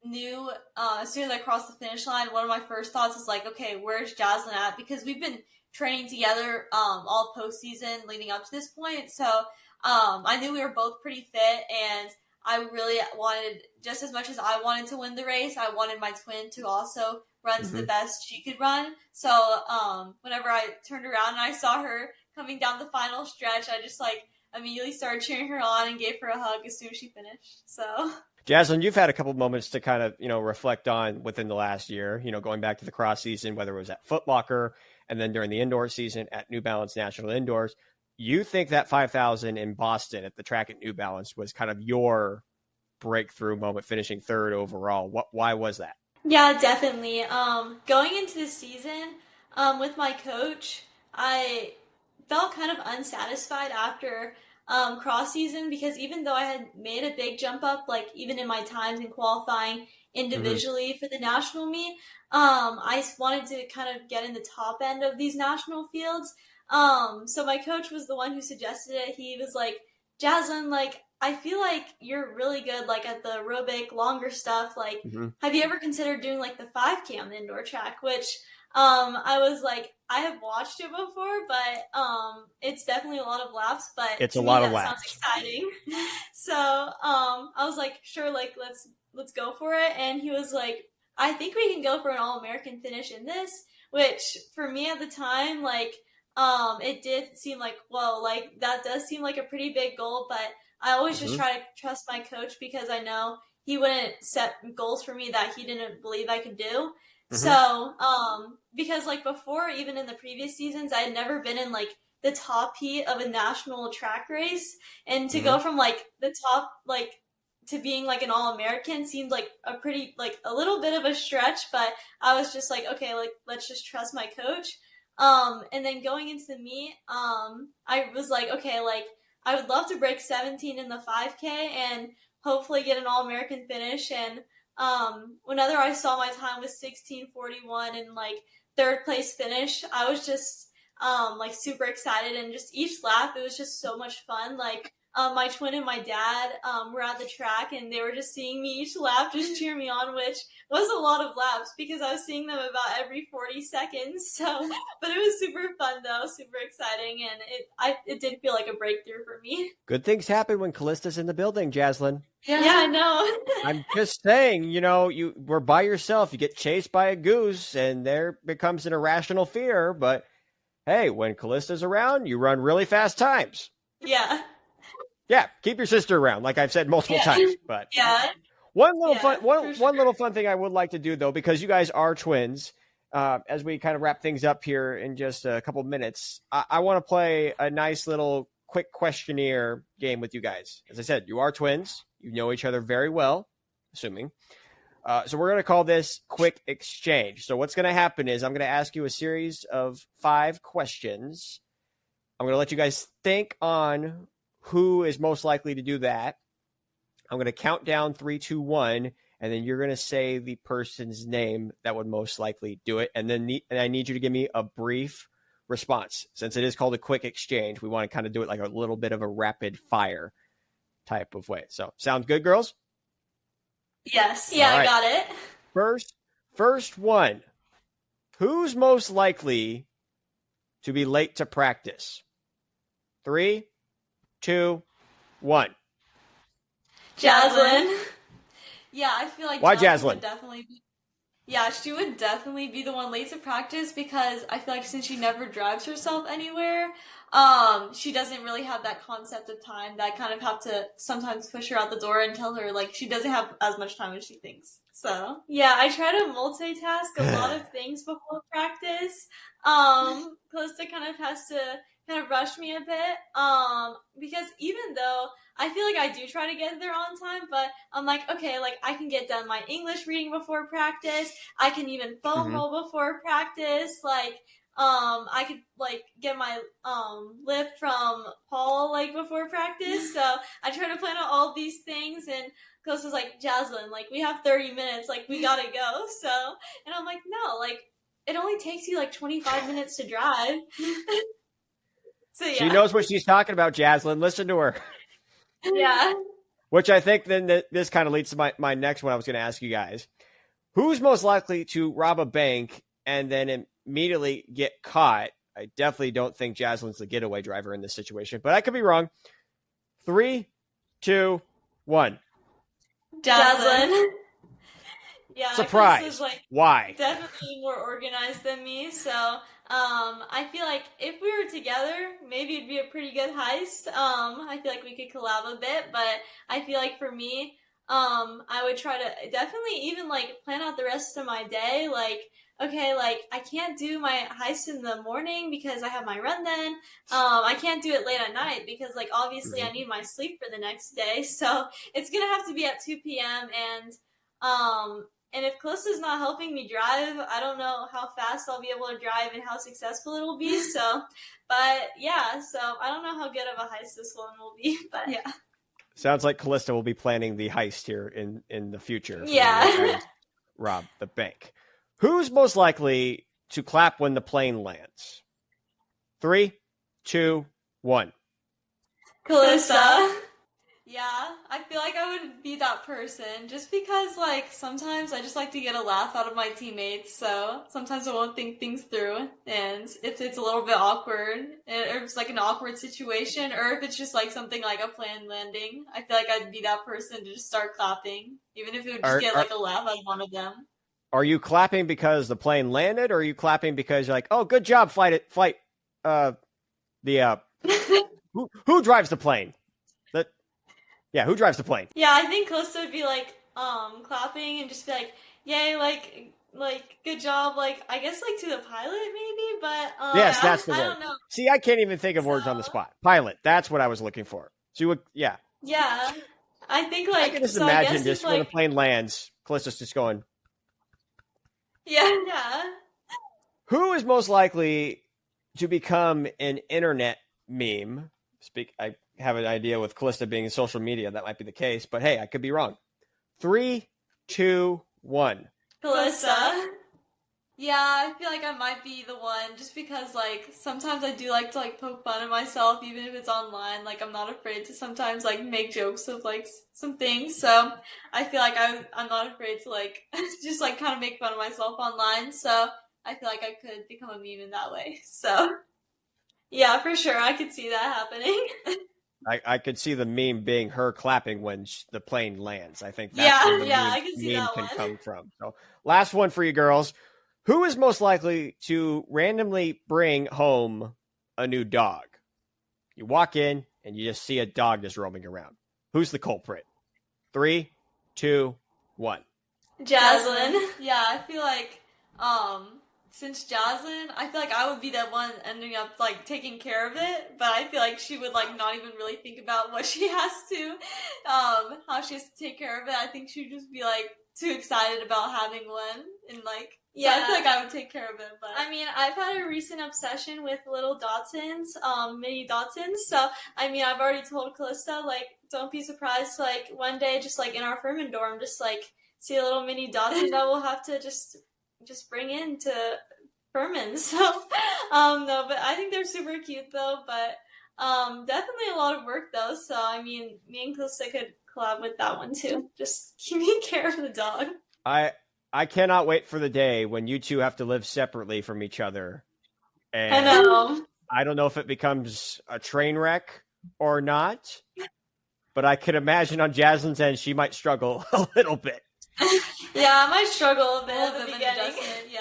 knew, as soon as I crossed the finish line, one of my first thoughts was like, okay, where's Jazzlyn at? Because we've been training together all postseason leading up to this point. So I knew we were both pretty fit, and I really wanted, just as much as I wanted to win the race, I wanted my twin to also run to the best she could run. So whenever I turned around and I saw her coming down the final stretch, I just like immediately started cheering her on and gave her a hug as soon as she finished. So Jazzlyn, you've had a couple moments to kind of, reflect on within the last year, going back to the cross season, whether it was at Foot Locker and then during the indoor season at New Balance National Indoors. You think that 5,000 in Boston at the track at New Balance was kind of your breakthrough moment, finishing third overall? Why was that? Yeah, definitely. Going into the season with my coach, I felt kind of unsatisfied after cross season, because even though I had made a big jump up, like even in my times in qualifying individually for the national meet, I wanted to kind of get in the top end of these national fields. So my coach was the one who suggested it. He was like, Jazzlyn, like, I feel like you're really good, like, at the aerobic, longer stuff. Like, have you ever considered doing, like, the 5K on the indoor track? Which, I was like, I have watched it before, but, it's definitely a lot of laps, but it's to a me, lot of that laps. sounds exciting. So, I was like, sure, like, let's go for it. And he was like, I think we can go for an All-American finish in this, which for me at the time, like, it did seem like, whoa, like, that does seem like a pretty big goal, but I always just try to trust my coach, because I know he wouldn't set goals for me that he didn't believe I could do. So, because like before, even in the previous seasons, I had never been in like the top heat of a national track race, and to go from like the top, like, to being like an All-American seemed like a pretty, like a little bit of a stretch, but I was just like, okay, like, let's just trust my coach. And then going into the meet, I was like, okay, like, I would love to break 17 in the 5K and hopefully get an All-American finish. And whenever I saw my time was 16:41 and like third place finish, I was just, like super excited, and just each lap, it was just so much fun. Like, my twin and my dad, were at the track, and they were just seeing me each lap, just cheer me on, which was a lot of laps because I was seeing them about every 40 seconds. So, but it was super fun though, super exciting, and it did feel like a breakthrough for me. Good things happen when Callista's in the building, Jazzlyn. Yeah, I know. I'm just saying, you were by yourself. You get chased by a goose, and there becomes an irrational fear. But hey, when Callista's around, you run really fast times. Yeah. Yeah, keep your sister around, like I've said multiple times. But Yeah. one little fun thing I would like to do, though, because you guys are twins, as we kind of wrap things up here in just a couple minutes, I want to play a nice little quick questionnaire game with you guys. As I said, you are twins. You know each other very well, assuming. So we're going to call this quick exchange. So what's going to happen is I'm going to ask you a series of 5 questions. I'm going to let you guys think on who is most likely to do that. I'm going to count down 3, 2, 1, and then you're going to say the person's name that would most likely do it. And then I need you to give me a brief response. Since it is called a quick exchange, we want to kind of do it like a little bit of a rapid fire type of way. So, sounds good, girls? Yes. Yeah, All right. I got it. First one. Who's most likely to be late to practice? 3, 2, 1. Jazzlyn. Yeah, I feel like Why Jazzlyn Jazzlyn? would definitely be. Yeah, she would definitely be the one late to practice because I feel like since she never drives herself anywhere, she doesn't really have that concept of time. That I kind of have to sometimes push her out the door and tell her like she doesn't have as much time as she thinks. So yeah, I try to multitask a lot of things before practice. Calysta kind of has to kind of rush me a bit. Because even though I feel like I do try to get there on time, but I'm like, okay, like I can get done my English reading before practice. I can even foam roll before practice. Like, I could like get my lift from Paul like before practice. So I try to plan out all of these things, and Costa's like, Jazzlyn, like we have 30 minutes, like we gotta go. So, and I'm like, no, like it only takes you like 25 minutes to drive. So yeah. She knows what she's talking about, Jazzlyn. Listen to her. Yeah. Which I think then this kind of leads to my next one I was going to ask you guys. Who's most likely to rob a bank and then immediately get caught? I definitely don't think Jazzlyn's the getaway driver in this situation, but I could be wrong. 3, 2, 1. Jazzlyn. Yeah. Surprise. Like, why? Definitely more organized than me, so I feel like if we were together, maybe it'd be a pretty good heist. I feel like we could collab a bit, but I feel like for me, I would try to definitely even like plan out the rest of my day. Like, okay, like I can't do my heist in the morning because I have my run then. I can't do it late at night because like obviously I need my sleep for the next day. So it's gonna have to be at 2 p.m. And if Calysta's not helping me drive, I don't know how fast I'll be able to drive and how successful it'll be. So, but yeah, so I don't know how good of a heist this one will be, but yeah. Sounds like Calysta will be planning the heist here in the future. Yeah. Rob the bank. Who's most likely to clap when the plane lands? 3, 2, 1. Calysta. Yeah, I feel like I would be that person just because, like, sometimes I just like to get a laugh out of my teammates, so sometimes I won't think things through, and if it's a little bit awkward, or if it's, like, an awkward situation, or if it's just, like, something like a planned landing, I feel like I'd be that person to just start clapping, even if it would just get, like, a laugh out of one of them. Are you clapping because the plane landed, or are you clapping because you're like, oh, good job, flight, who drives the plane? Yeah, who drives the plane? Yeah, I think Calysta would be like, clapping and just be like, yay, like, good job, like, I guess, like, to the pilot, maybe, but, yes, that's the word. I don't know. See, I can't even think of words on the spot. Pilot, that's what I was looking for. So you would, yeah. Yeah, I think, like, I can just so imagine I guess just like, when the plane lands, Callista's just going. Yeah. Who is most likely to become an internet meme? I have an idea with Calysta being in social media that might be the case, but hey, I could be wrong. 3, 2, 1. Calysta. Yeah, I feel like I might be the one just because like sometimes I do like to like poke fun at myself even if it's online. Like I'm not afraid to sometimes like make jokes of like some things. So I feel like I'm not afraid to like just like kind of make fun of myself online. So I feel like I could become a meme in that way. So yeah, for sure. I could see that happening. I could see the meme being her clapping when the plane lands. I think that's Yeah, where the yeah, meme, I can see meme that can one. come from. So, last one for you girls. Who is most likely to randomly bring home a new dog? You walk in and you just see a dog just roaming around. Who's the culprit? 3, 2, 1. Jazzlyn. Yeah, I feel like since Jazzlyn, I feel like I would be that one ending up like taking care of it, but I feel like she would like not even really think about what she has to how she has to take care of it. I think she'd just be like too excited about having one and like so I feel like I would take care of it, but I mean, I've had a recent obsession with little Dachshunds, mini Dachshunds. So, I mean, I've already told Calysta, like, don't be surprised, like, one day, just like in our Furman dorm, just like see a little mini Dachshund that we'll have to just bring in to Furman. So, no, but I think they're super cute though. But definitely a lot of work though. So, I mean, me and Calysta could collab with that one too. Just keeping care of the dog. I cannot wait for the day when you two have to live separately from each other. And I know. I don't know if it becomes a train wreck or not, but I could imagine on Jazzlyn's end, she might struggle a little bit. Yeah, I might struggle a bit at the bit of an beginning. adjustment,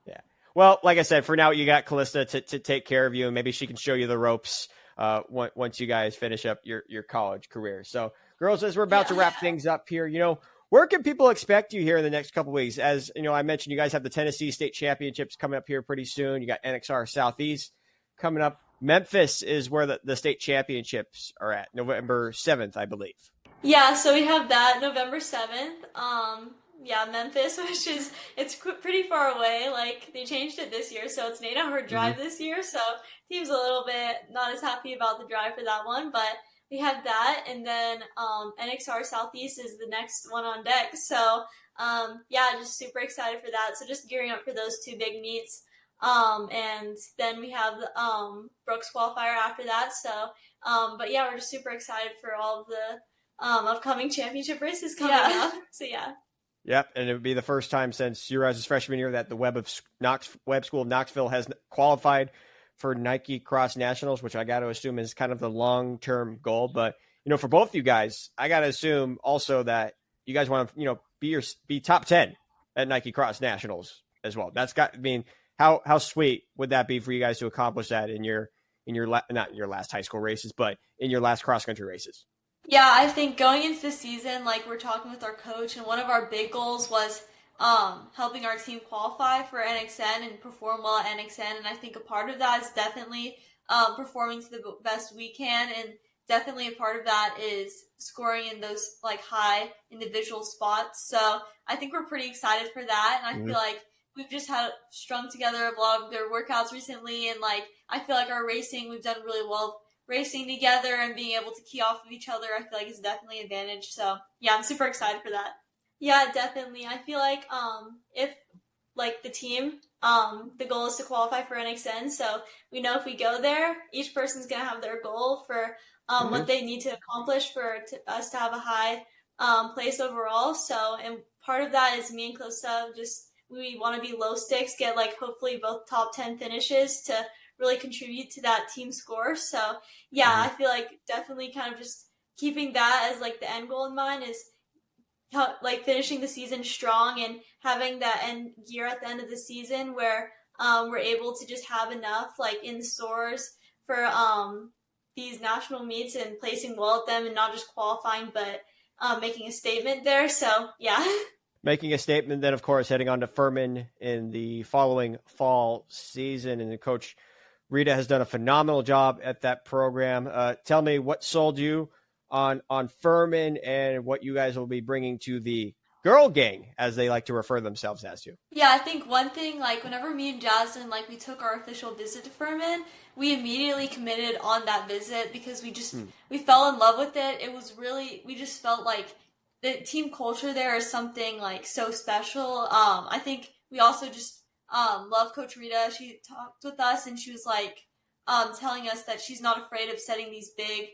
Yeah. Well, like I said, for now, you got Calysta to take care of you, and maybe she can show you the ropes once you guys finish up your college career. So, girls, as we're about to wrap things up here, where can people expect you here in the next couple of weeks? As I mentioned, you guys have the Tennessee State Championships coming up here pretty soon. You got NXR Southeast coming up. Memphis is where the state championships are at, November 7th, I believe. Yeah, so we have that November 7th. Yeah, Memphis, it's pretty far away. Like, they changed it this year, so it's an 8-hour drive this year. So, team's a little bit not as happy about the drive for that one, but we have that. And then, NXR Southeast is the next one on deck. So, yeah, just super excited for that. So, just gearing up for those two big meets. And then we have the, Brooks qualifier after that. So, but yeah, we're just super excited for all of the, upcoming championship races coming up. So, yeah. Yep, and it would be the first time since your guys' freshman year that the Web School of Knoxville has qualified for Nike Cross Nationals, which I got to assume is kind of the long-term goal. But for both of you guys, I got to assume also that you guys want to be top 10 at Nike Cross Nationals as well. How sweet would that be for you guys to accomplish that in your not your last high school races, but in your last cross country races? Yeah, I think going into the season, like we're talking with our coach, and one of our big goals was helping our team qualify for NXN and perform well at NXN. And I think a part of that is definitely performing to the best we can, and definitely a part of that is scoring in those like high individual spots. So I think we're pretty excited for that, and I feel like we've just had strung together a lot of good workouts recently, and like I feel like our racing, we've done really well racing together and being able to key off of each other. I feel like is definitely an advantage. So yeah, I'm super excited for that. Yeah, definitely. I feel like if like the team, the goal is to qualify for NXN. So we know if we go there, each person's gonna have their goal for what they need to accomplish for us to have a high place overall. So and part of that is me and Calysta we want to be low sticks, get like hopefully both top 10 finishes to really contribute to that team score. So yeah, I feel like definitely kind of just keeping that as like the end goal in mind is like finishing the season strong and having that end gear at the end of the season where we're able to just have enough like in stores for these national meets and placing well at them and not just qualifying but making a statement there. So yeah. Making a statement, then of course heading on to Furman in the following fall season, and the coach Rita has done a phenomenal job at that program. Tell me what sold you on Furman and what you guys will be bringing to the girl gang, as they like to refer themselves as to. Yeah, I think one thing, like whenever me and Jazzlyn, like we took our official visit to Furman, we immediately committed on that visit because we fell in love with it. It was really, we just felt like the team culture there is something like so special. I think we also just love Coach Rita. She talked with us and she was like telling us that she's not afraid of setting these big,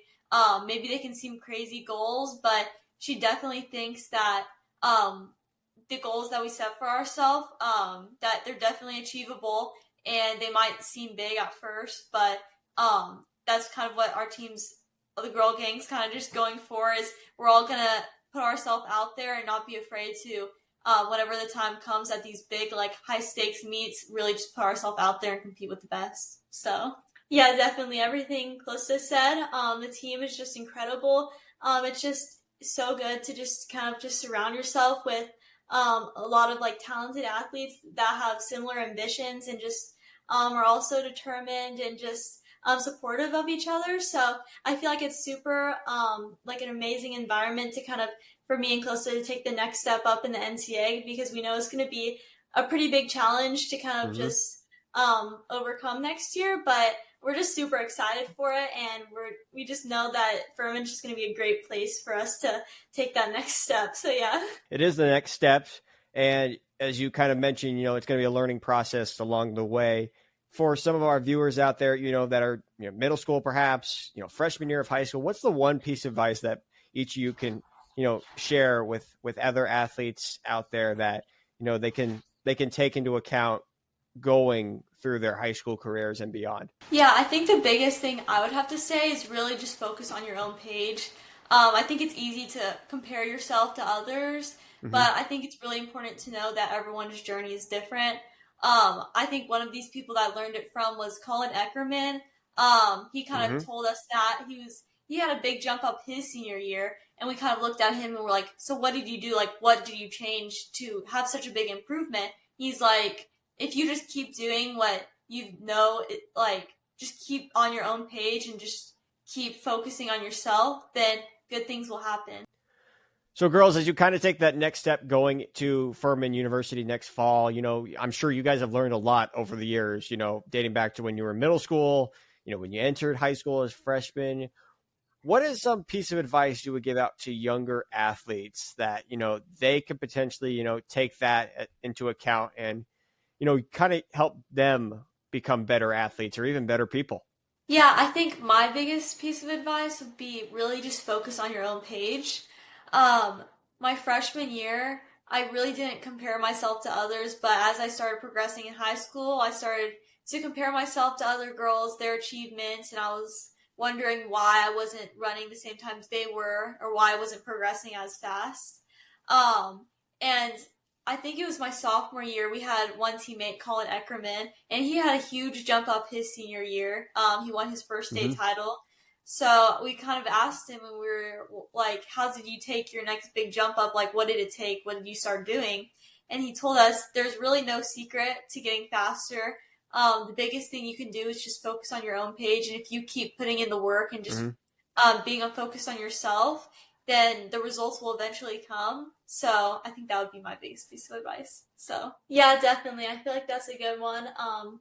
maybe they can seem crazy goals, but she definitely thinks that the goals that we set for ourselves, that they're definitely achievable and they might seem big at first, but that's kind of what our team's, the girl gang's kind of just going for, is we're all going to put ourselves out there and not be afraid to, whenever the time comes at these big, like, high stakes meets, really just put ourselves out there and compete with the best. So, yeah, definitely everything Calysta said. The team is just incredible. It's just so good to just kind of just surround yourself with a lot of like talented athletes that have similar ambitions and just are also determined and just supportive of each other. So I feel like it's super like an amazing environment to kind of, for me and Calysta, to take the next step up in the NCAA, because we know it's going to be a pretty big challenge to kind of just overcome next year, but we're just super excited for it, and we just know that Furman's just going to be a great place for us to take that next step. So yeah, it is the next step, and as you kind of mentioned, it's going to be a learning process along the way. For some of our viewers out there, that are middle school, perhaps freshman year of high school, what's the one piece of advice that each of you can share with other athletes out there that they can take into account going through their high school careers and beyond? Yeah, I think the biggest thing I would have to say is really just focus on your own page. I think it's easy to compare yourself to others, but I think it's really important to know that everyone's journey is different. I think one of these people that I learned it from was Colin Eckerman. He kind of told us that he had a big jump up his senior year, and we kind of looked at him and were like, so what did you do? Like, what did you change to have such a big improvement? He's like, if you just keep doing what just keep on your own page and just keep focusing on yourself, then good things will happen. So girls, as you kind of take that next step going to Furman University next fall, I'm sure you guys have learned a lot over the years, dating back to when you were in middle school, when you entered high school as freshmen. What is some piece of advice you would give out to younger athletes that, they could potentially, take that into account and, kind of help them become better athletes or even better people? Yeah, I think my biggest piece of advice would be really just focus on your own page. My freshman year, I really didn't compare myself to others, but as I started progressing in high school, I started to compare myself to other girls, their achievements, and I was wondering why I wasn't running the same times they were, or why I wasn't progressing as fast. And I think it was my sophomore year, we had one teammate, Colin Eckerman, and he had a huge jump up his senior year. He won his first state title. So we kind of asked him, and we were like, how did you take your next big jump up? Like, what did it take? What did you start doing? And he told us there's really no secret to getting faster. The biggest thing you can do is just focus on your own page. And if you keep putting in the work and just being focused on yourself, then the results will eventually come. So I think that would be my biggest piece of advice. So yeah, definitely. I feel like that's a good one.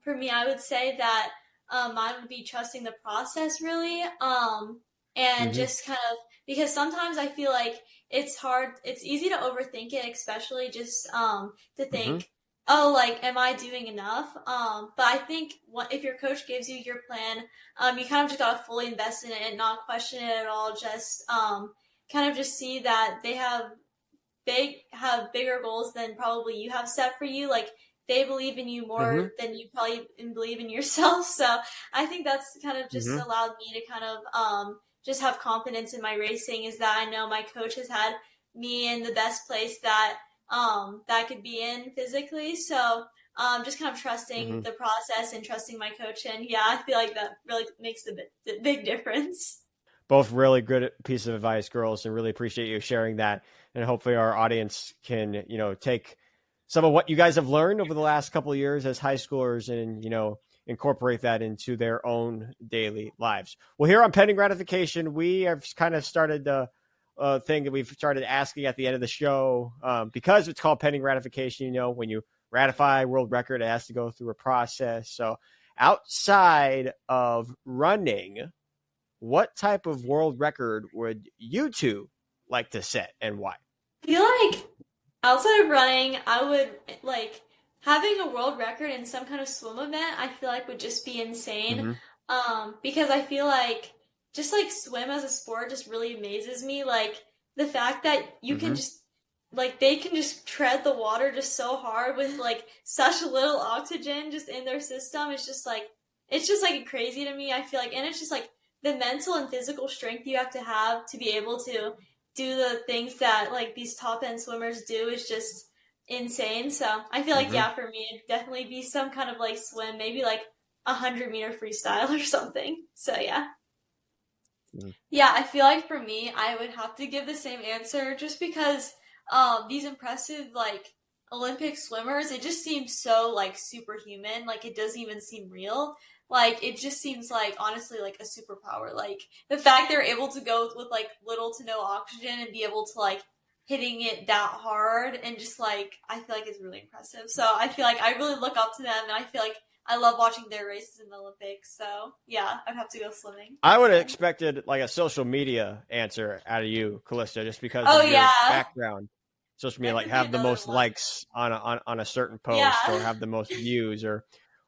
For me, I would say that mine would be trusting the process, really. And just kind of, because sometimes I feel like it's hard, it's easy to overthink it, especially just to think, oh, like, am I doing enough? But I think if your coach gives you your plan, you kind of just gotta fully invest in it and not question it at all. Just kind of just see that they have bigger goals than probably you have set for you. Like, they believe in you more than you probably believe in yourself. So I think that's kind of just allowed me to kind of just have confidence in my racing, is that I know my coach has had me in the best place that I could be in physically. So just kind of trusting the process and trusting my coach. And yeah, I feel like that really makes the big difference. Both really good piece of advice, girls, and really appreciate you sharing that. And hopefully our audience can, take some of what you guys have learned over the last couple of years as high schoolers and, incorporate that into their own daily lives. Well, here on Pending Ratification, we have kind of started the thing that we've started asking at the end of the show, because it's called Pending Ratification. When you ratify world record, it has to go through a process. So outside of running, what type of world record would you two like to set and why? I feel like outside of running, I would having a world record in some kind of swim event, I feel like would just be insane. Because I feel like just like swim as a sport just really amazes me. Like the fact that you can just like they can just tread the water just so hard with like such little oxygen just in their system. It's just like crazy to me. I feel like, and it's just like the mental and physical strength you have to be able to do the things that like these top end swimmers do is just insane. So I feel like yeah, for me it'd definitely be some kind of like swim, maybe like 100-meter freestyle or something. So yeah. Yeah, I feel like for me, I would have to give the same answer just because these impressive like Olympic swimmers, it just seems so like superhuman. Like it doesn't even seem real. Like it just seems like honestly like a superpower. Like the fact they're able to go with like little to no oxygen and be able to like hitting it that hard and just like I feel like it's really impressive. So I feel like I really look up to them and I feel like I love watching their races in the Olympics. So yeah, I'd have to go swimming. I would have expected like a social media answer out of you, Calysta, just because of your background. Social media, like have the most likes on a certain post or have the most views or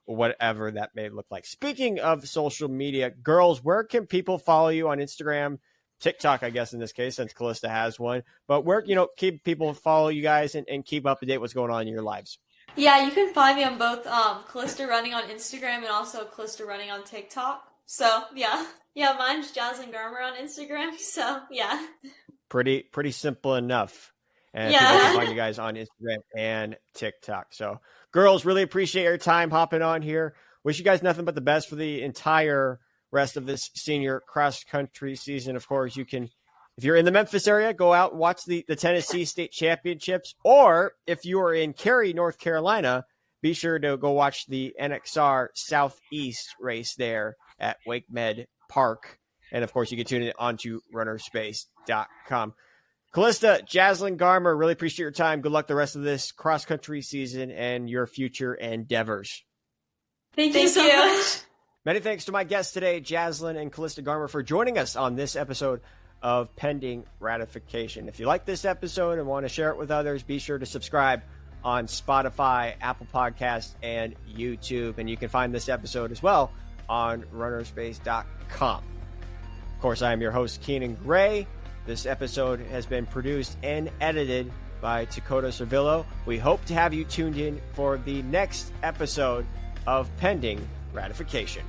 whatever that may look like. Speaking of social media, girls, where can people follow you on Instagram, TikTok, I guess in this case, since Calysta has one, but where, keep people follow you guys and keep up to date what's going on in your lives? Yeah, you can find me on both Calysta Running on Instagram and also Calysta Running on TikTok. So yeah, mine's Jazzlyn Garmer on Instagram. So yeah, pretty simple enough. And people can find you guys on Instagram and TikTok. So, girls, really appreciate your time hopping on here. Wish you guys nothing but the best for the entire rest of this senior cross-country season. Of course, you can, if you're in the Memphis area, go out and watch the Tennessee State Championships. Or if you are in Cary, North Carolina, be sure to go watch the NXR Southeast race there at Wake Med Park. And, of course, you can tune in onto runnerspace.com. Calysta, Jazzlyn, Garmer, really appreciate your time. Good luck the rest of this cross-country season and your future endeavors. Thank you so much. Many thanks to my guests today, Jazzlyn and Calysta Garmer, for joining us on this episode of Pending Ratification. If you like this episode and want to share it with others, be sure to subscribe on Spotify, Apple Podcasts, and YouTube. And you can find this episode as well on runnerspace.com. Of course, I am your host, Keenan Gray. This episode has been produced and edited by Dakota Servillo. We hope to have you tuned in for the next episode of Pending Ratification.